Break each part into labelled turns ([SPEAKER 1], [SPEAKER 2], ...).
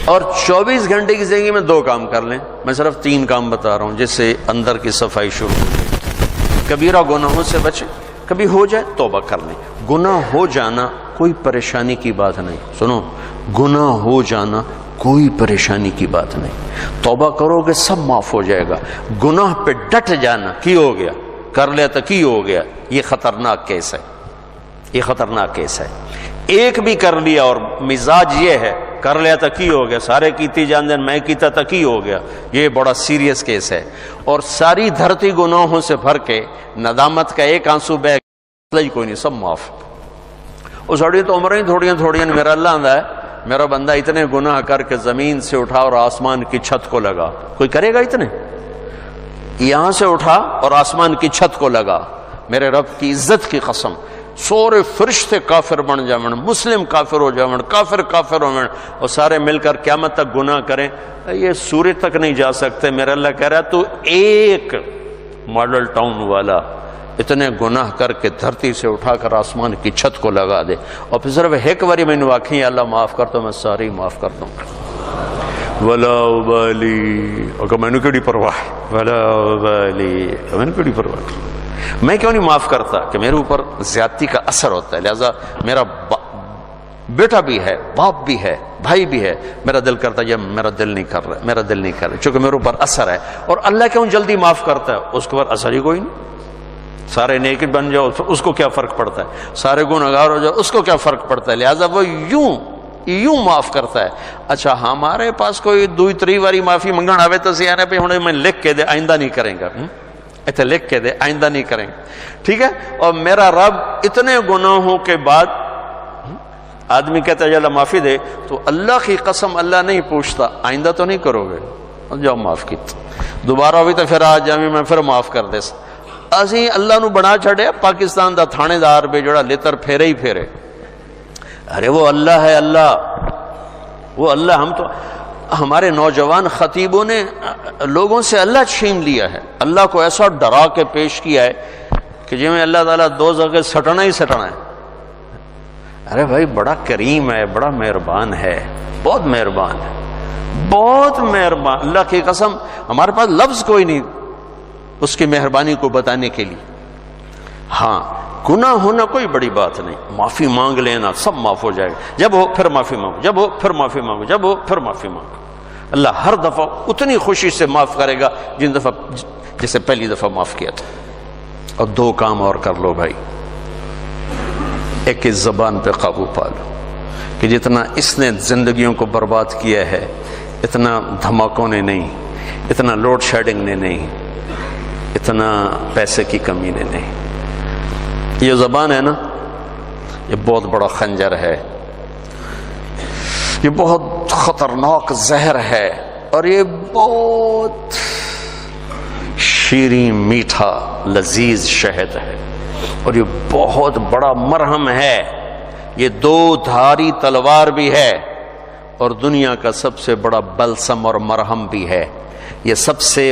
[SPEAKER 1] اور 24 گھنٹے کی زندگی میں 2 کام کر لیں. میں صرف 3 کام بتا رہا ہوں جس سے اندر کی صفائی شروع ہو جائے. کبیرہ گناہوں سے بچیں. کبھی ہو جائے توبہ کر لیں. گناہ ہو جانا کوئی پریشانی کی بات نہیں. سنو، گناہ ہو جانا کوئی پریشانی کی بات نہیں. توبہ کرو گے سب معاف ہو جائے گا. گناہ پہ ڈٹ جانا، کی ہو گیا کر لیا تو کی ہو گیا، یہ خطرناک کیس ہے. یہ خطرناک کیس ہے. ایک بھی کر لیا اور مزاج یہ ہے کر لیا تو کی ہو گیا، سارے کیتی جان دین میں کیتا تو کی ہو گیا، یہ بڑا سیریس کیس ہے. اور ساری دھرتی گناہوں سے بھر کے ندامت کا ایک آنسو بہ کوئی نہیں، سب معاف. اس اڑی تو عمریں تھوڑیاں میرا اللہ آندہ ہے، میرا بندہ اتنے گناہ کر کے زمین سے اٹھا اور آسمان کی چھت کو لگا. کوئی کرے گا اتنے؟ یہاں سے اٹھا اور آسمان کی چھت کو لگا. میرے رب کی عزت کی قسم، سورے فرشتے کافر بن جاون، مسلم کافر ہو جاون، کافر ہو جاون، اور سارے مل کر قیامت تک گناہ کریں، یہ سورج تک نہیں جا سکتے. میرا اللہ کہہ رہا ہے تو ایک ماڈل ٹاؤن والا اتنے گناہ کر کے دھرتی سے اٹھا کر آسمان کی چھت کو لگا دے، اور پھر صرف ایک باری میں نے واقعی اللہ معاف کر تو میں ساری معاف کر دوں گا. ولا ابالی، اور میں نے کیڑی پرواہ، ولا ابالی، میں نے کیڑی پرواہ. میں کیوں نہیں معاف کرتا کہ میرے اوپر زیادتی کا اثر ہوتا ہے. لہذا میرا بیٹا بھی ہے، باپ بھی ہے، بھائی بھی ہے، میرا دل کرتا ہے میرا دل نہیں کر رہا چونکہ میرے اوپر اثر ہے. اور اللہ کیوں جلدی معاف کرتا ہے؟ اس کے اوپر اثر ہی کوئی نہیں. سارے نیک بن جاؤ اس کو کیا فرق پڑتا ہے، سارے گنہگار ہو جاؤ اس کو کیا فرق پڑتا ہے. لہذا وہ یوں معاف کرتا ہے. اچھا ہمارے پاس کوئی 2-3 باری معافی منگن آوے تو سیانے پہ ہوں میں لکھ کے دے آئندہ نہیں کریں گا، ایتھے لکھ کے دے آئندہ نہیں کریں گے، ٹھیک ہے. اور میرا رب اتنے گناہوں کے بعد آدمی کہتا ہے اللہ معافی دے، تو اللہ کی قسم اللہ نہیں پوچھتا آئندہ تو نہیں کرو گے، جاؤ معاف کی، دوبارہ ہوئی تو پھر آ جاویں میں پھر معاف کر دے. اسی اللہ نو بنا چھڑے پاکستان دا تھانے دار بے جڑا لتر پھیرے ہی پھیرے. ارے وہ اللہ ہے، وہ اللہ. ہم تو ہمارے نوجوان خطیبوں نے لوگوں سے اللہ چھین لیا ہے، اللہ کو ایسا ڈرا کے پیش کیا ہے کہ جی میں اللہ تعالیٰ دوزخ کے سٹنا ہی سٹنا ہے. ارے بھائی بڑا کریم ہے، بڑا مہربان ہے، بہت مہربان ہے، بہت مہربان. اللہ کی قسم ہمارے پاس لفظ کوئی نہیں اس کی مہربانی کو بتانے کے لیے. ہاں گناہ ہونا کوئی بڑی بات نہیں، معافی مانگ لینا سب معاف ہو جائے گا. جب ہو پھر معافی مانگو، جب ہو پھر معافی مانگو، جب ہو پھر معافی مانگو. اللہ ہر دفعہ اتنی خوشی سے معاف کرے گا جیسے پہلی دفعہ معاف کیا تھا. اور 2 کام اور کر لو بھائی. ایک اس زبان پہ قابو پا لو کہ جتنا اس نے زندگیوں کو برباد کیا ہے اتنا دھماکوں نے نہیں، اتنا لوڈ شیڈنگ نے نہیں، اتنا پیسے کی کمی نے نہیں. یہ زبان ہے نا، یہ بہت بڑا خنجر ہے، یہ بہت خطرناک زہر ہے، اور یہ بہت شیریں میٹھا لذیذ شہد ہے، اور یہ بہت بڑا مرہم ہے. یہ 2 دھاری تلوار بھی ہے اور دنیا کا سب سے بڑا بلسم اور مرہم بھی ہے. یہ سب سے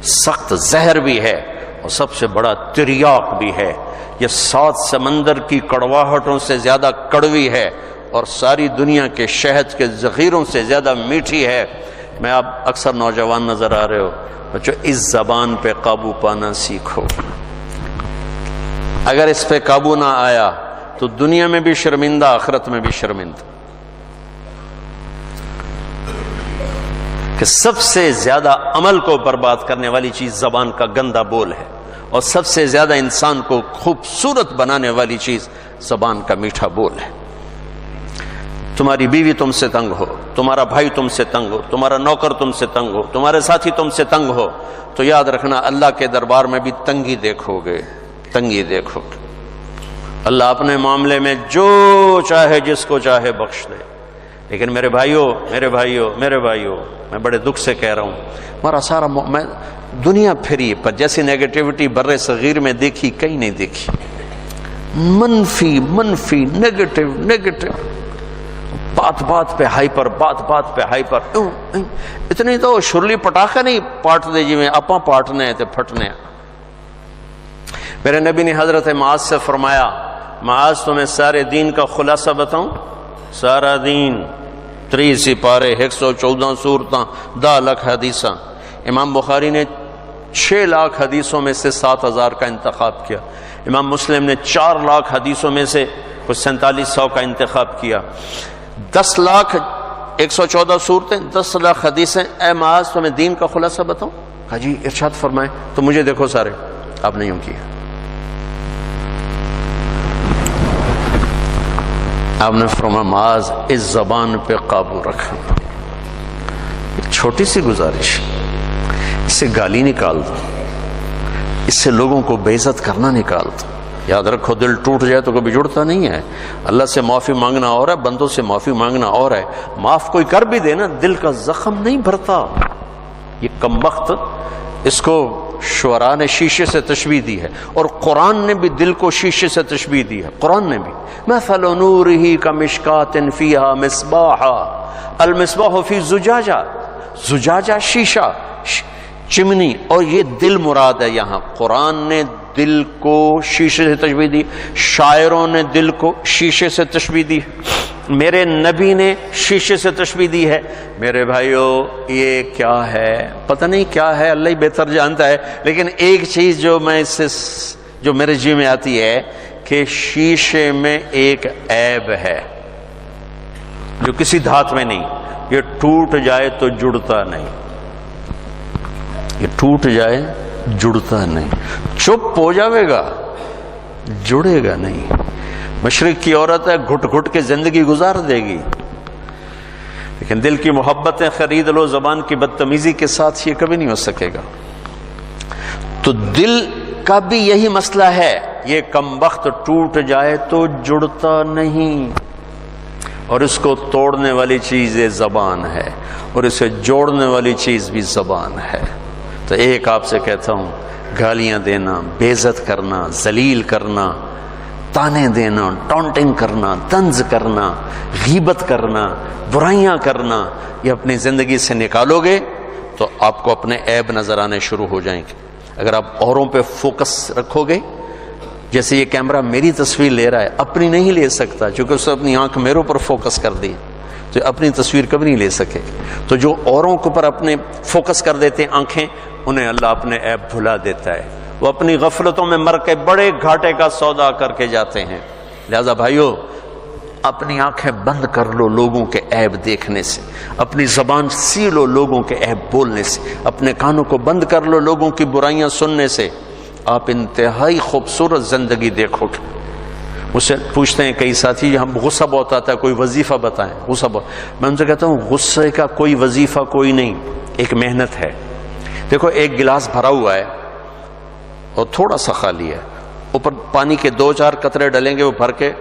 [SPEAKER 1] سخت زہر بھی ہے اور سب سے بڑا تریاق بھی ہے. یہ 7 سمندر کی کڑواہٹوں سے زیادہ کڑوی ہے اور ساری دنیا کے شہد کے ذخیروں سے زیادہ میٹھی ہے. میں آپ اکثر نوجوان نظر آ رہے ہو بچوں، اس زبان پہ قابو پانا سیکھو. اگر اس پہ قابو نہ آیا تو دنیا میں بھی شرمندہ، آخرت میں بھی شرمندہ. کہ سب سے زیادہ عمل کو برباد کرنے والی چیز زبان کا گندا بول ہے، اور سب سے زیادہ انسان کو خوبصورت بنانے والی چیز زبان کا میٹھا بول ہے. تمہاری بیوی تم سے تنگ ہو، تمہارا بھائی تم سے تنگ ہو، تمہارا نوکر تم سے تنگ ہو، تمہارے ساتھی تم سے تنگ ہو، تو یاد رکھنا اللہ کے دربار میں بھی تنگی دیکھو گے، تنگی دیکھو گے. اللہ اپنے معاملے میں جو چاہے جس کو چاہے بخش دے. لیکن میرے بھائیوں میں بڑے دکھ سے کہہ رہا ہوں، ہمارا سارا میں دنیا پھری پر جیسی نیگیٹیوٹی بر صغیر میں دیکھی کہیں نہیں دیکھی. منفی نیگیٹو، بات پہ ہائپر، بات پہ ہائپر. اتنی تو شرلی پٹاخہ نہیں پاٹ دے جی میں اپاں پاٹنے تے پھٹنے. میرے نبی نے حضرت معاذ سے فرمایا، معاذ تمہیں سارے دین کا خلاصہ بتاؤں؟ سارا دین 30 سپارے 114 سورتاں 10 لاکھ حدیثاں. امام بخاری نے 6 لاکھ حدیثوں میں سے 7000 کا انتخاب کیا. امام مسلم نے 4 لاکھ حدیثوں میں سے کچھ 4700 کا انتخاب کیا. 10 لاکھ 114 صورتیں 10 لاکھ حدیثیں. اے معاذ تمہیں دین کا خلاصہ بتاؤں؟ کہا جی ارشاد فرمائیں. تو مجھے دیکھو سارے. آپ نے یوں کیا. آپ نے فرمایا معاذ اس زبان پہ قابو رکھنا. ایک چھوٹی سی گزارش، اس سے گالی نکال دو، اس سے لوگوں کو بے عزت کرنا نکال دو. یاد رکھو دل ٹوٹ جائے تو کبھی جڑتا نہیں ہے. اللہ سے معافی مانگنا اور ہے، بندوں سے معافی مانگنا اور ہے. معاف کوئی کر بھی دے نا، دل کا زخم نہیں بھرتا. یہ کمبخت، اس کو شعراء نے شیشے سے تشبیہ دی ہے، اور قرآن نے بھی دل کو شیشے سے تشبیہ دی ہے. قرآن نے بھی مثل نورہ کمشکات فیہا مصباح المصباح فی زجاجہ. زجاجہ شیشہ، چمنی، اور یہ دل مراد ہے یہاں. قرآن نے دل کو شیشے سے تشبیہ دی، شاعروں نے دل کو شیشے سے تشبیہ دی، میرے نبی نے شیشے سے تشبیہ دی ہے. میرے بھائیو یہ کیا ہے؟ پتہ نہیں کیا ہے، اللہ ہی بہتر جانتا ہے. لیکن ایک چیز جو میں اس سے جو میرے جی میں آتی ہے کہ شیشے میں ایک عیب ہے جو کسی دھات میں نہیں. یہ ٹوٹ جائے تو جڑتا نہیں. یہ ٹوٹ جائے جڑتا نہیں. چپ ہو جاوے گا، جڑے گا نہیں. مشرق کی عورت ہے، گھٹ گھٹ کے زندگی گزار دے گی، لیکن دل کی محبتیں خرید لو زبان کی بدتمیزی کے ساتھ، یہ کبھی نہیں ہو سکے گا. تو دل کا بھی یہی مسئلہ ہے. یہ کمبخت ٹوٹ جائے تو جڑتا نہیں، اور اس کو توڑنے والی چیز یہ زبان ہے، اور اسے جوڑنے والی چیز بھی زبان ہے. تو ایک آپ سے کہتا ہوں، گالیاں دینا، بے عزت کرنا، ذلیل کرنا، تانے دینا، ٹونٹنگ کرنا، طنز کرنا، غیبت کرنا، برائیاں کرنا، یہ اپنی زندگی سے نکالو گے تو آپ کو اپنے عیب نظر آنے شروع ہو جائیں گے. اگر آپ اوروں پہ فوکس رکھو گے، جیسے یہ کیمرہ میری تصویر لے رہا ہے، اپنی نہیں لے سکتا چونکہ اس نے اپنی آنکھ میرے اوپر فوکس کر دی، تو اپنی تصویر کبھی نہیں لے سکے. تو جو اوروں کے اوپر اپنے فوکس کر دیتے ہیں آنکھیں، انہیں اللہ اپنے عیب بھلا دیتا ہے. وہ اپنی غفلتوں میں مر کے بڑے گھاٹے کا سودا کر کے جاتے ہیں. لہذا بھائیو اپنی آنکھیں بند کر لو لوگوں کے عیب دیکھنے سے، اپنی زبان سی لو لوگوں کے عیب بولنے سے، اپنے کانوں کو بند کر لو لوگوں کی برائیاں سننے سے. آپ انتہائی خوبصورت زندگی دیکھو گے. مجھ سے پوچھتے ہیں کئی ساتھی، ہم غصہ بہت آتا ہے، کوئی وظیفہ بتائیں. غصہ بہت، میں ان سے کہتا ہوں غصے کا کوئی وظیفہ کوئی نہیں، ایک محنت ہے. دیکھو ایک گلاس بھرا ہوا ہے اور تھوڑا سا خالی ہے، اوپر پانی کے 2-4 قطرے ڈلیں گے وہ بھر کے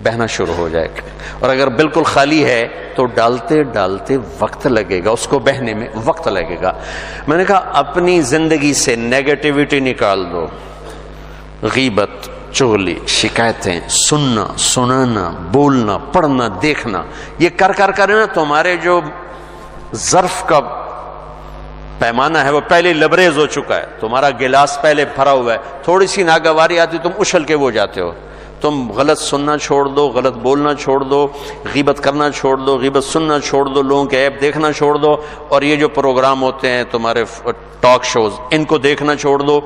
[SPEAKER 1] بہنا شروع ہو جائے گا. اور اگر بالکل خالی ہے تو ڈالتے ڈالتے وقت لگے گا، اس کو بہنے میں وقت لگے گا. میں نے کہا اپنی زندگی سے نیگیٹیوٹی نکال دو. غیبت، چغلی، شکایتیں، سننا، سنانا، بولنا، پڑھنا، دیکھنا، یہ کر نا تمہارے جو ظرف کا پیمانہ ہے وہ پہلے لبریز ہو چکا ہے. تمہارا گلاس پہلے بھرا ہوا ہے، تھوڑی سی ناگواری آتی تم اچھل کے وہ جاتے ہو. تم غلط سننا چھوڑ دو، غلط بولنا چھوڑ دو، غیبت کرنا چھوڑ دو، غیبت سننا چھوڑ دو، لوگوں کے عیب دیکھنا چھوڑ دو، اور یہ جو پروگرام ہوتے ہیں تمہارے ٹاک شوز، ان کو دیکھنا چھوڑ دو،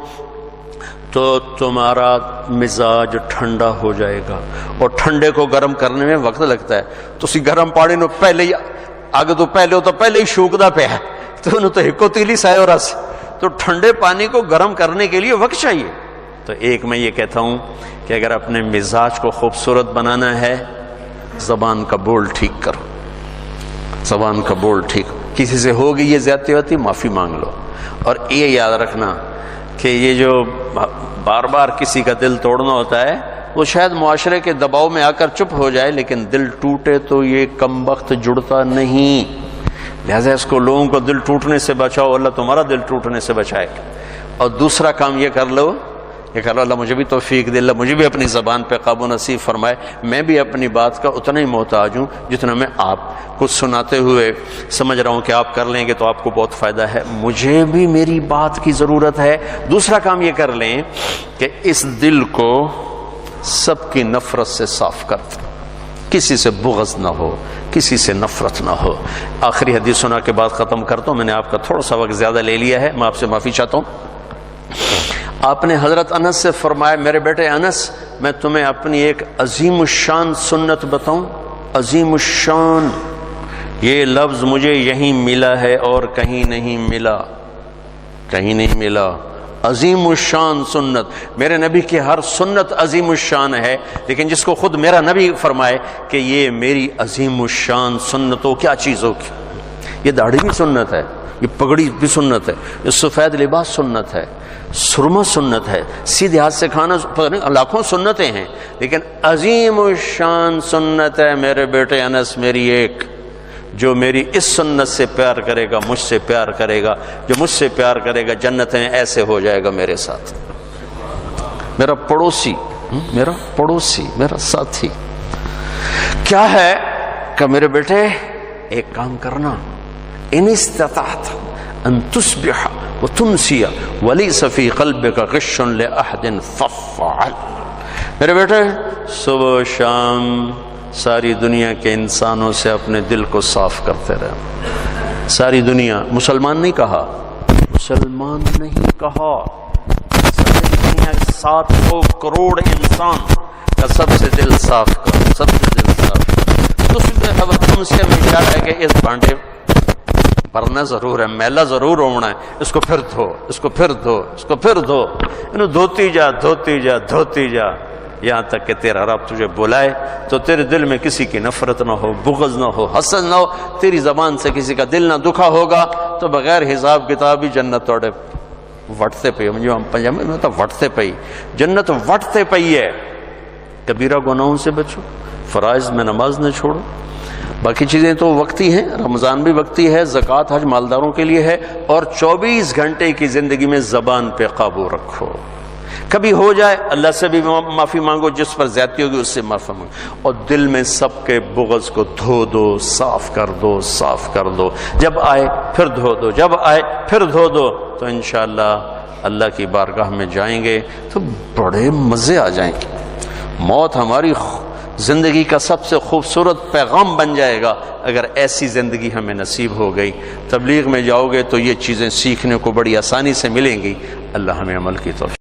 [SPEAKER 1] تو تمہارا مزاج ٹھنڈا ہو جائے گا. اور ٹھنڈے کو گرم کرنے میں وقت لگتا ہے. تو اسی گرم پانی نو پہلے ہی آگے تو پہلے ہو تو پہلے ہی شوکدا پہ ہے تو انہوں تو ہکو تیلی سائے اور رس. تو ٹھنڈے پانی کو گرم کرنے کے لیے وقت چاہیے. تو ایک میں یہ کہتا ہوں کہ اگر اپنے مزاج کو خوبصورت بنانا ہے، زبان کا بول ٹھیک کرو. زبان کا بول ٹھیک، کسی سے ہوگی یہ زیادتی ہوتی معافی مانگ لو. اور یہ یاد رکھنا کہ یہ جو بار بار کسی کا دل توڑنا ہوتا ہے وہ شاید معاشرے کے دباؤ میں آ کر چپ ہو جائے، لیکن دل ٹوٹے تو یہ کم وقت جڑتا نہیں. لہذا اس کو لوگوں کو دل ٹوٹنے سے بچاؤ، اللہ تمہارا دل ٹوٹنے سے بچائے. اور دوسرا کام یہ کر لو، اللہ مجھے بھی توفیق دے، اللہ مجھے بھی اپنی زبان پہ قابو نصیب فرمائے. میں بھی اپنی بات کا اتنا ہی محتاج ہوں جتنا میں آپ کچھ سناتے ہوئے سمجھ رہا ہوں کہ آپ کر لیں گے تو آپ کو بہت فائدہ ہے، مجھے بھی میری بات کی ضرورت ہے. دوسرا کام یہ کر لیں کہ اس دل کو سب کی نفرت سے صاف کر دیں. کسی سے بغض نہ ہو، کسی سے نفرت نہ ہو۔ آخری حدیث سنا کے بعد ختم کرتا ہوں، میں نے آپ کا تھوڑا سا وقت زیادہ لے لیا ہے، میں آپ سے معافی چاہتا ہوں۔ آپ نے حضرت انس سے فرمایا میرے بیٹے انس، میں تمہیں اپنی ایک عظیم الشان سنت بتاؤں؟ عظیم الشان، یہ لفظ مجھے یہیں ملا ہے اور کہیں نہیں ملا، کہیں نہیں ملا۔ عظیم الشان سنت، میرے نبی کی ہر سنت عظیم الشان ہے، لیکن جس کو خود میرا نبی فرمائے کہ یہ میری عظیم الشان سنت ہو، کیا چیز ہو؟ یہ داڑھی بھی سنت ہے، یہ پگڑی بھی سنت ہے، یہ سفید لباس سنت ہے، سرما سنت ہے، سیدھے ہاتھ سے کھانا، لاکھوں سنتیں ہیں، لیکن عظیم الشان سنت ہے میرے بیٹے انس میری ایک، جو میری اس سنت سے پیار کرے گا مجھ سے پیار کرے گا، جو مجھ سے پیار کرے گا جنت میں ایسے ہو جائے گا میرے ساتھ، میرا پڑوسی، میرا پڑوسی، میرا ساتھی۔ کیا ہے کہ میرے بیٹے ایک کام کرنا، ان استطعت ان تصبح وتمسی وليس في قلبك غش لأحد فافعل۔ میرے بیٹے صبح و شام ساری دنیا کے انسانوں سے اپنے دل کو صاف کرتے رہے، ساری دنیا، مسلمان نہیں کہا، مسلمان نہیں کہا، ساری دنیا 700 کروڑ انسان کا سب سے دل صاف کرو، سب سے دل صاف کرو۔ تو تم سے اشارہ ہے کہ اس بانٹے بھرنا ضرور ہے، میلا ضرور ہونا ہے، اس کو پھر دھو، اس کو پھر دھو، اس کو پھر دھو، انہوں دھوتی جا دھوتی جا دھوتی جا، یہاں تک کہ تیرا رب تجھے بلائے تو تیرے دل میں کسی کی نفرت نہ ہو، بغض نہ ہو، حسد نہ ہو، تیری زبان سے کسی کا دل نہ دکھا ہوگا تو بغیر حساب کتاب ہی جنت توڑے وٹتے پئی، مجھے ہم پنجابی میں ہوتا وٹتے پئی، جنت وٹتے پئی ہے۔ کبیرہ گناہوں سے بچو، فرائض میں نماز نہ چھوڑو، باقی چیزیں تو وقتی ہیں، رمضان بھی وقتی ہے، زکوٰۃ حج مالداروں کے لیے ہے، اور 24 گھنٹے کی زندگی میں زبان پہ قابو رکھو، کبھی ہو جائے اللہ سے بھی معافی مانگو، جس پر زیادتی ہوگی اس سے معافی مانگو، اور دل میں سب کے بغض کو دھو دو، صاف کر دو، صاف کر دو، جب آئے پھر دھو دو، جب آئے پھر دھو دو، تو انشاءاللہ اللہ کی بارگاہ میں جائیں گے تو بڑے مزے آ جائیں گے۔ موت ہماری زندگی کا سب سے خوبصورت پیغام بن جائے گا اگر ایسی زندگی ہمیں نصیب ہو گئی۔ تبلیغ میں جاؤ گے تو یہ چیزیں سیکھنے کو بڑی آسانی سے ملیں گی۔ اللہ ہمیں عمل کی توفیق